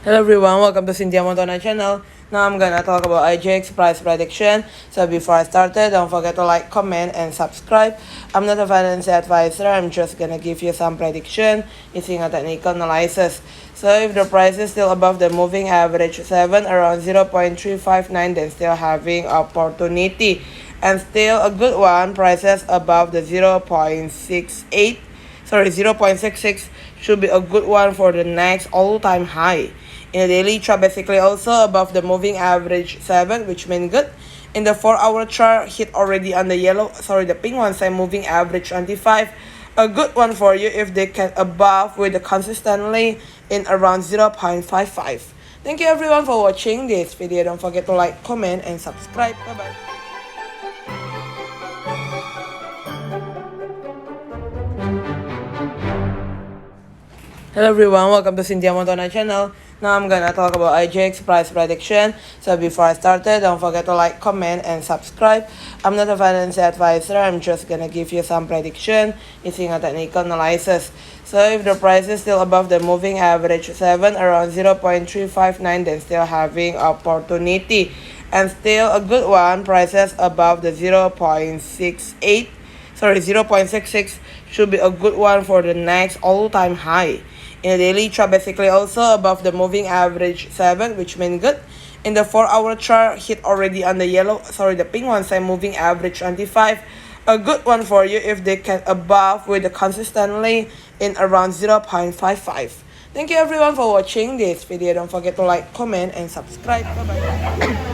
Hello everyone, welcome to Cynthia Montana channel. Now I'm gonna talk about AGIX price prediction. So before I started, don't forget to like, comment, and subscribe. I'm not a financial advisor, I'm just gonna give you some prediction using a technical analysis. So if the price is still above the moving average 7 around 0.359, then still having opportunity. And still a good one, prices above the 0.68, 0.66 should be a good one for the next all-time high. In the daily chart, basically also above the moving average 7, which means good. In the 4-hour chart, hit already on the the pink one side moving average 25. A good one for you if they can above with the consistently in around 0.55. Thank you everyone for watching this video. Don't forget to like, comment, and subscribe. Bye bye. Hello everyone, welcome to Cynthia Montana channel. Now I'm gonna talk about AGIX price prediction. So before I started, don't forget to like, comment, and subscribe. I'm not a financial advisor, I'm just gonna give you some prediction using a technical analysis. So if the price is still above the moving average 7 around 0.359, then still having opportunity. And still a good one, prices above the 0.68, 0.66 should be a good one for the next all-time high. In the daily chart, basically also above the moving average 7, which means good. In the 4-hour chart, hit already on the the pink one side moving average 25. A good one for you if they can above with the consistently in around 0.55. Thank you everyone for watching this video. Don't forget to like, comment, and subscribe. Bye bye.